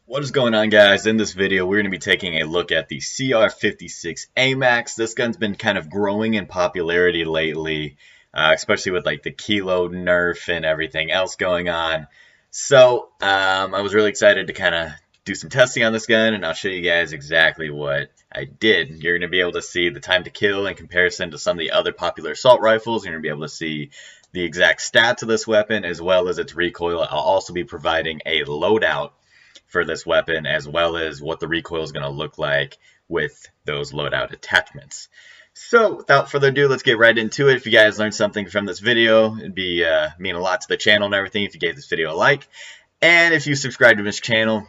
What is going on, guys? In this video, we're going to be taking a look at the CR-56 AMAX. This gun's been kind of growing in popularity lately, especially with like the kilo nerf and everything else going on. So I was really excited to kind of do some testing on this gun, and I'll show you guys exactly what I did. You're going to be able to see the time to kill in comparison to some of the other popular assault rifles. You're going to be able to see the exact stats of this weapon as well as its recoil. I'll also be providing a loadout for this weapon, as well as what the recoil is going to look like with those loadout attachments. So without further ado, let's get right into it. If you guys learned something from this video, it'd be mean a lot to the channel and everything if you gave this video a like. And if you subscribe to this channel,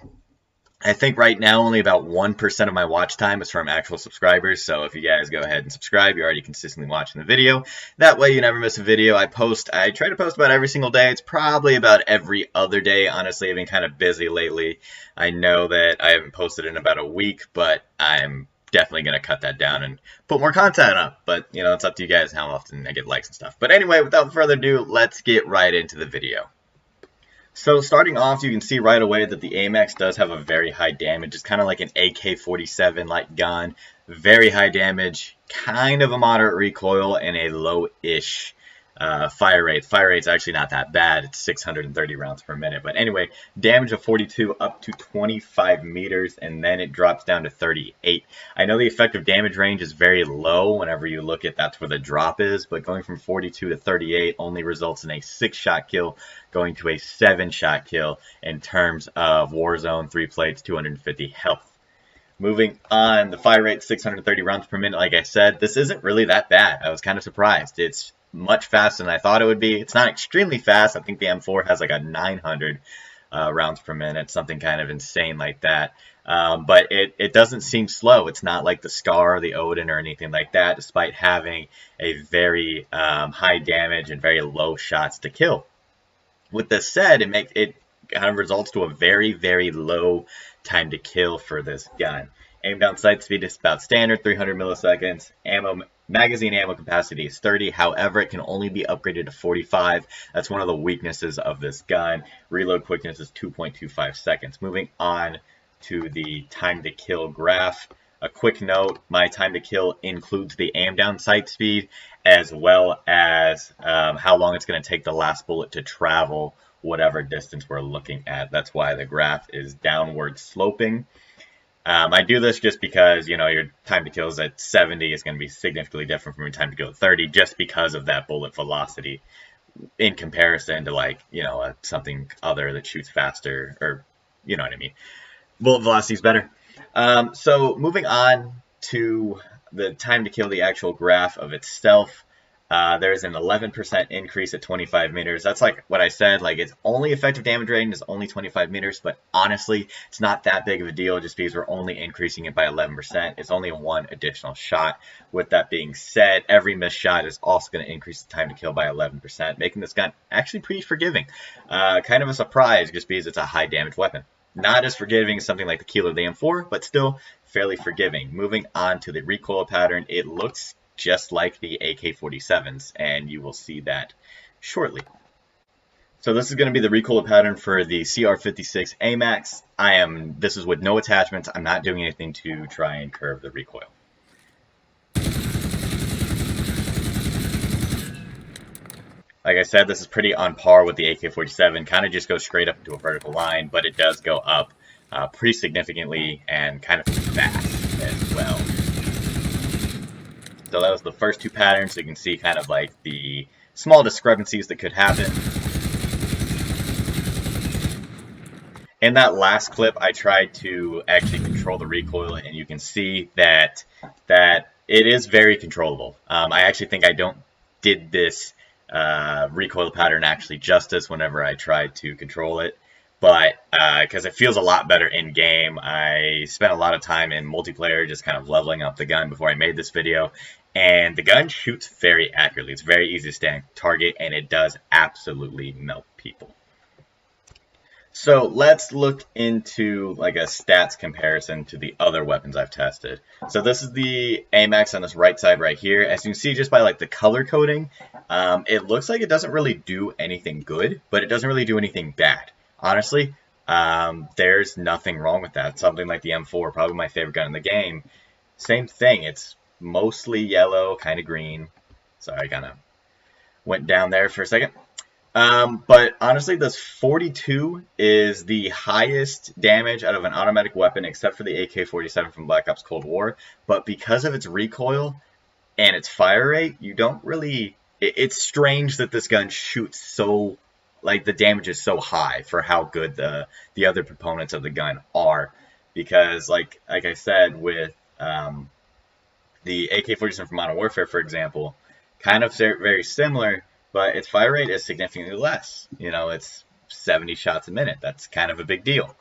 I think right now only about 1% of my watch time is from actual subscribers, so if you guys go ahead and subscribe, you're already consistently watching the video. That way you never miss a video. I try to post about every single day. It's probably about every other day. Honestly, I've been kind of busy lately. I know that I haven't posted in about a week, but I'm definitely going to cut that down and put more content up. But, you know, it's up to you guys how often I get likes and stuff. But anyway, without further ado, let's get right into the video. So starting off, you can see right away that the AMAX does have a very high damage. It's kind of like an AK-47 like gun. Very high damage, kind of a moderate recoil, and a low-ish fire rate. Fire rate's actually not that bad. It's 630 rounds per minute. But anyway, damage of 42 up to 25 meters, and then it drops down to 38. I know the effective damage range is very low whenever you look at that's where the drop is, but going from 42 to 38 only results in a 6-shot kill, going to a 7-shot kill in terms of Warzone, 3 plates, 250 health. Moving on, the fire rate 630 rounds per minute. Like I said, this isn't really that bad. I was kind of surprised. It's much faster than I thought it would be. It's not extremely fast. I think the M4 has like a 900 rounds per minute, something kind of insane like that. But it doesn't seem slow. It's not like the Scar or the Odin or anything like that, despite having a very high damage and very low shots to kill. With this said, it kind of results to a very, very low time to kill for this gun. Aim down sight speed is about standard, 300 milliseconds. Magazine ammo capacity is 30. However, it can only be upgraded to 45. That's one of the weaknesses of this gun. Reload quickness is 2.25 seconds. Moving on to the time to kill graph. A quick note, my time to kill includes the aim down sight speed as well as how long it's going to take the last bullet to travel whatever distance we're looking at. That's why the graph is downward sloping. I do this just because, you know, your time to kill is at 70 is going to be significantly different from your time to kill at 30 just because of that bullet velocity in comparison to, like, you know, something other that shoots faster, or, you know what I mean. Bullet velocity is better. So moving on to the time to kill, the actual graph of itself. There's an 11% increase at 25 meters. That's like what I said, like its only effective damage rating is only 25 meters, but honestly, it's not that big of a deal just because we're only increasing it by 11%. It's only one additional shot. With that being said, every missed shot is also going to increase the time to kill by 11%, making this gun actually pretty forgiving. Kind of a surprise just because it's a high damage weapon. Not as forgiving as something like the Kilo of the M4, but still fairly forgiving. Moving on to the recoil pattern, it looks just like the AK-47s, and you will see that shortly. So this is going to be the recoil pattern for the CR-56 AMAX. This is with no attachments. I'm not doing anything to try and curb the recoil. Like I said, this is pretty on par with the AK-47. Kind of just goes straight up into a vertical line, but it does go up pretty significantly and kind of fast as well. So that was the first two patterns, so you can see kind of like the small discrepancies that could happen. In that last clip, I tried to actually control the recoil, and you can see that it is very controllable. I actually think I did this recoil pattern actually justice whenever I tried to control it. But because it feels a lot better in game, I spent a lot of time in multiplayer just kind of leveling up the gun before I made this video. And the gun shoots very accurately. It's very easy to stay on target, and it does absolutely melt people. So let's look into like a stats comparison to the other weapons I've tested. So this is the AMAX on this right side right here. As you can see just by like the color coding, it looks like it doesn't really do anything good, but it doesn't really do anything bad. Honestly, there's nothing wrong with that. Something like the M4, probably my favorite gun in the game. Same thing. It's mostly yellow, kind of green. Sorry, I kind of went down there for a second. But honestly, this 42 is the highest damage out of an automatic weapon, except for the AK-47 from Black Ops Cold War. But because of its recoil and its fire rate, you don't really... It's strange that this gun shoots so... Like, the damage is so high for how good the other components of the gun are. Because, like I said, with the AK-47 from Modern Warfare, for example, kind of very similar, but its fire rate is significantly less. You know, it's 70 shots a minute. That's kind of a big deal.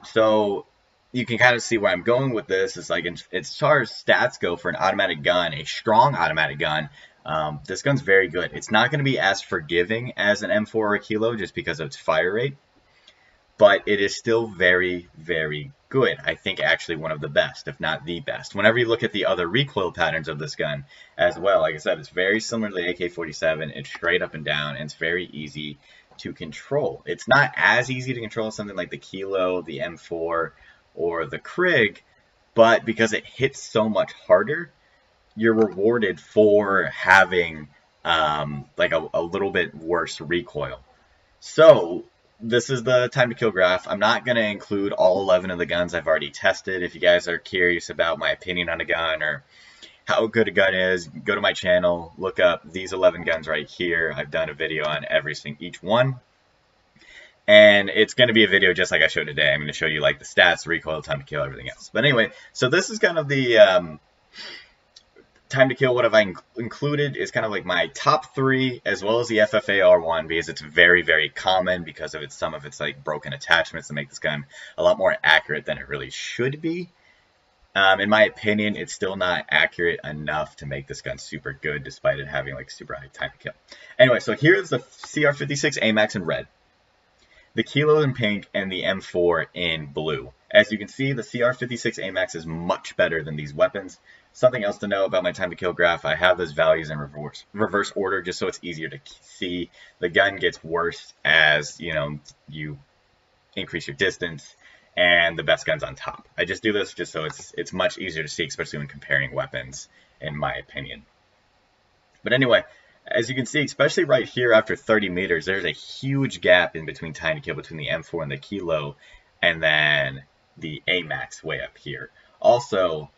So you can kind of see where I'm going with this. It's like, as far as stats go for an automatic gun, a strong automatic gun, this gun's very good. It's not going to be as forgiving as an M4 or a Kilo just because of its fire rate, but it is still very, very good. I think actually one of the best, if not the best. Whenever you look at the other recoil patterns of this gun as well, like I said, it's very similar to the AK-47. It's straight up and down, and it's very easy to control. It's not as easy to control as something like the Kilo, the M4, or the Krig, but because it hits so much harder, you're rewarded for having like a little bit worse recoil. So this is the time to kill graph. I'm not going to include all 11 of the guns I've already tested. If you guys are curious about my opinion on a gun or how good a gun is, go to my channel, look up these 11 guns right here. I've done a video on each one. And it's going to be a video just like I showed today. I'm going to show you like the stats, the recoil, time to kill, everything else. But anyway, so this is kind of the time to kill. What have I included is kind of like my top 3, as well as the FFAR1, because it's very, very common because of some of its like broken attachments that make this gun a lot more accurate than it really should be. In my opinion, it's still not accurate enough to make this gun super good, despite it having like super high time to kill. Anyway, so here's the CR-56 AMAX in red, the Kilo in pink, and the M4 in blue. As you can see, the CR-56 AMAX is much better than these weapons. Something else to know about my time to kill graph, I have those values in reverse order just so it's easier to see. The gun gets worse as, you know, you increase your distance, and the best gun's on top. I just do this just so it's much easier to see, especially when comparing weapons, in my opinion. But anyway, as you can see, especially right here after 30 meters, there's a huge gap in between time to kill between the M4 and the Kilo, and then the AMAX way up here. Also,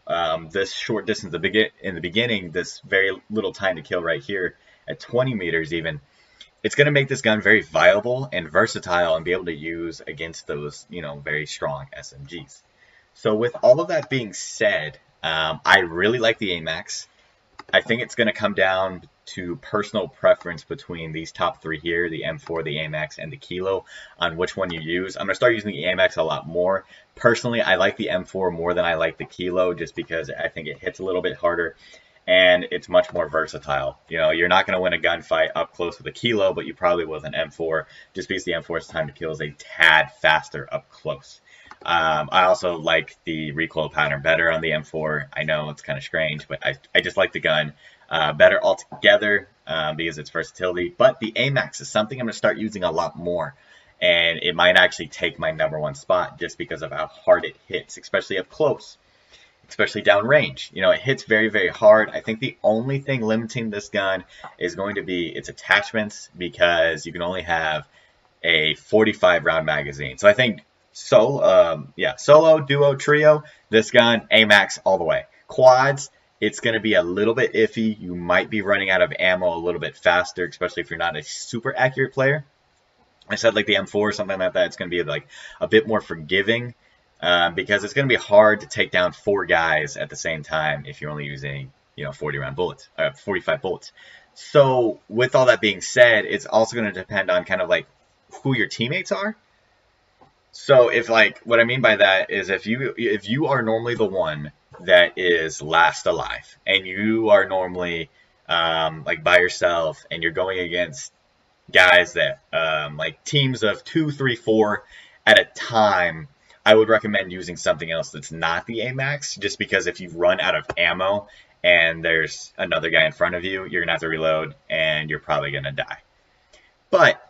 this short distance in the beginning, this very little time to kill right here at 20 meters even, it's going to make this gun very viable and versatile and be able to use against those, you know, very strong SMGs. So with all of that being said, I really like the AMAX. I think it's going to come down to personal preference between these top 3 here, the M4, the AMAX, and the Kilo, on which one you use. I'm going to start using the AMAX a lot more. Personally, I like the M4 more than I like the Kilo, just because I think it hits a little bit harder, and it's much more versatile. You know, you're not going to win a gunfight up close with a Kilo, but you probably will with an M4, just because the M4's time to kill is a tad faster up close. I also like the recoil pattern better on the M4. I know it's kind of strange, but I just like the gun better altogether because it's versatility. But the AMAX is something I'm going to start using a lot more, and it might actually take my #1 spot just because of how hard it hits, especially up close, especially downrange. You know, it hits very, very hard. I think the only thing limiting this gun is going to be its attachments, because you can only have a 45 round magazine. So I think solo, duo, trio, this gun, AMAX all the way. Quads, it's going to be a little bit iffy. You might be running out of ammo a little bit faster, especially if you're not a super accurate player. I said like the M4 or something like that, it's going to be like a bit more forgiving, because it's going to be hard to take down 4 guys at the same time if you're only using, you know, 45 bullets. So with all that being said, it's also going to depend on kind of like who your teammates are. So if, like, what I mean by that is if you are normally the one that is last alive, and you are normally like by yourself, and you're going against guys that like teams of 2, 3, 4 at a time, I would recommend using something else that's not the AMAX, just because if you run out of ammo and there's another guy in front of you, you're gonna have to reload and you're probably gonna die. But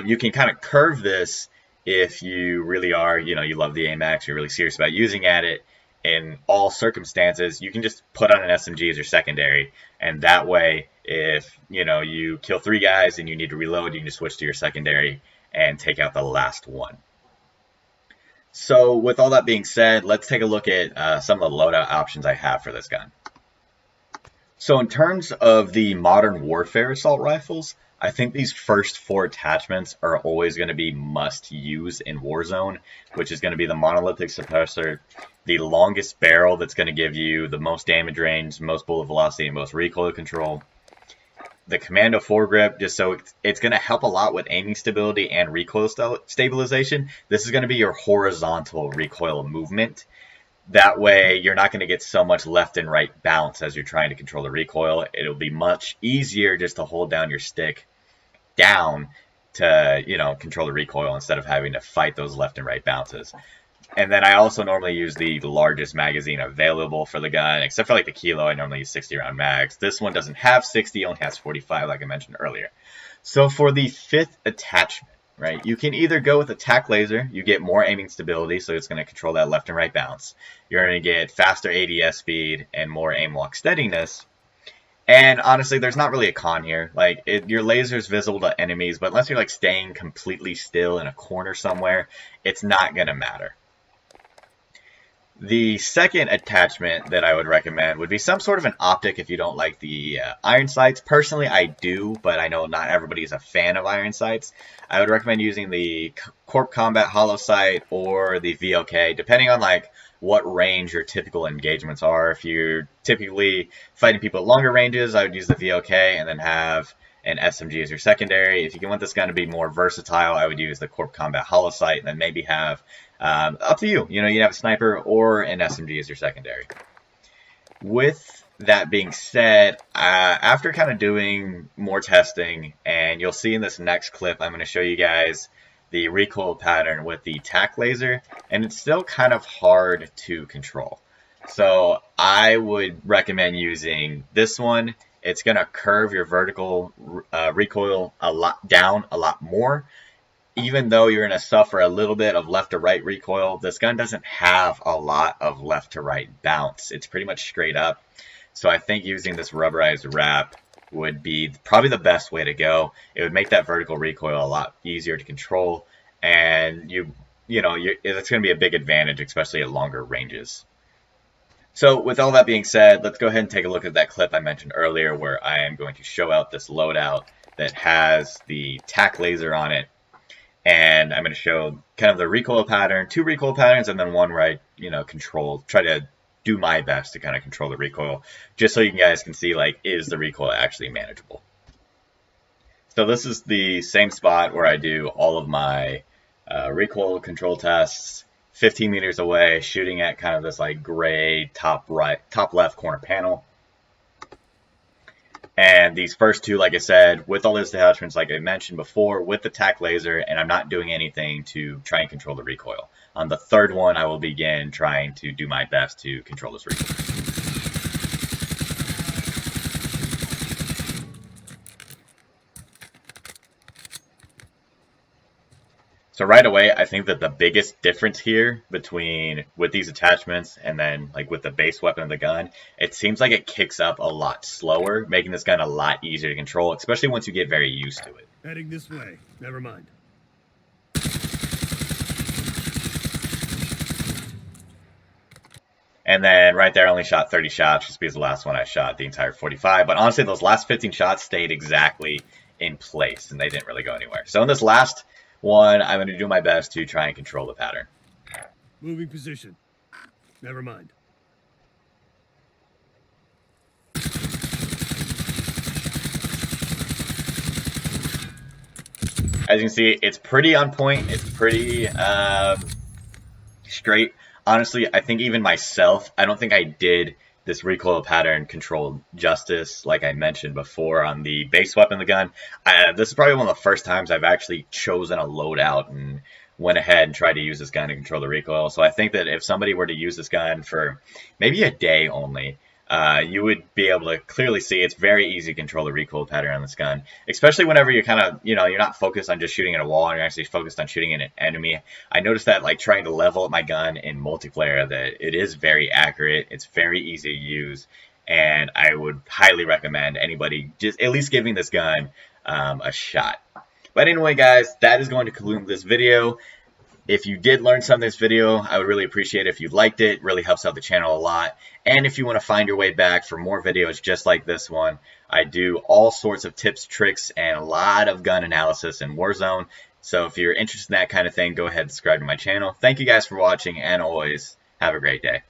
you can kind of curve this if you really are, you love the AMAX, you're really serious about using it in all circumstances, you can just put on an SMG as your secondary, and that way, if you kill 3 guys and you need to reload, you can just switch to your secondary and take out the last one. So with all that being said, let's take a look at some of the loadout options I have for this gun. So in terms of the modern warfare assault rifles, I think these first 4 attachments are always going to be must use in Warzone, which is going to be the monolithic suppressor, the longest barrel that's going to give you the most damage range, most bullet velocity, and most recoil control. The Commando foregrip, just so it's going to help a lot with aiming stability and recoil stabilization. This is going to be your horizontal recoil movement. That way, you're not going to get so much left and right bounce as you're trying to control the recoil. It'll be much easier just to hold down your stick down to, control the recoil instead of having to fight those left and right bounces. And then I also normally use the largest magazine available for the gun, except for like the Kilo, I normally use 60 round mags. This one doesn't have 60, only has 45 like I mentioned earlier. So for the 5th attachment, right, you can either go with a tac laser, you get more aiming stability, so it's going to control that left and right bounce. You're going to get faster ADS speed and more aim lock steadiness. And honestly, there's not really a con here. Like, your laser is visible to enemies, but unless you're like staying completely still in a corner somewhere, it's not going to matter. The second attachment that I would recommend would be some sort of an optic if you don't like the iron sights. Personally, I do, but I know not everybody is a fan of iron sights. I would recommend using the Corp Combat Hollow Sight or the VLK, depending on like what range your typical engagements are. If you're typically fighting people at longer ranges, I would use the VLK and then have an SMG as your secondary. If you want this gun to be more versatile, I would use the Corp Combat Hollow Sight and then maybe have up to you. You have a sniper or an SMG as your secondary. With that being said, after kind of doing more testing, and you'll see in this next clip, I'm going to show you guys the recoil pattern with the tac laser, and it's still kind of hard to control. So I would recommend using this one. It's going to curve your vertical recoil down a lot more. Even though you're going to suffer a little bit of left to right recoil, this gun doesn't have a lot of left to right bounce. It's pretty much straight up. So I think using this rubberized wrap would be probably the best way to go. It would make that vertical recoil a lot easier to control, and it's going to be a big advantage, especially at longer ranges. So with all that being said, let's go ahead and take a look at that clip I mentioned earlier where I am going to show out this loadout that has the tac laser on it. And I'm going to show kind of the recoil pattern, 2 recoil patterns, and then one where I, try to do my best to kind of control the recoil, just so you guys can see, like, is the recoil actually manageable. So this is the same spot where I do all of my recoil control tests, 15 meters away, shooting at kind of this like gray top left corner panel. And these first 2, like I said, with all those attachments, like I mentioned before, with the tac laser, and I'm not doing anything to try and control the recoil. On the 3rd one, I will begin trying to do my best to control this recoil. So right away, I think that the biggest difference here with these attachments and then like with the base weapon of the gun, it seems like it kicks up a lot slower, making this gun a lot easier to control, especially once you get very used to it. Heading this way. Never mind. And then right there, I only shot 30 shots just because the last one I shot the entire 45. But honestly, those last 15 shots stayed exactly in place and they didn't really go anywhere. So in this last one, I'm going to do my best to try and control the pattern. Moving position. Never mind. As you can see, it's pretty on point. It's pretty straight. Honestly, I think even myself, I don't think I did this recoil pattern control justice like I mentioned before on the base weapon of the gun. This is probably one of the first times I've actually chosen a loadout and went ahead and tried to use this gun to control the recoil. So I think that if somebody were to use this gun for maybe a day only, you would be able to clearly see it's very easy to control the recoil pattern on this gun, especially whenever you're kind of, you're not focused on just shooting at a wall and you're actually focused on shooting at an enemy. I noticed that like trying to level up my gun in multiplayer, that it is very accurate, it's very easy to use, and I would highly recommend anybody just at least giving this gun a shot. But anyway, guys, that is going to conclude this video. If you did learn something in this video, I would really appreciate it if you liked it. It really helps out the channel a lot. And if you want to find your way back for more videos just like this one, I do all sorts of tips, tricks, and a lot of gun analysis in Warzone. So if you're interested in that kind of thing, go ahead and subscribe to my channel. Thank you guys for watching, and always have a great day.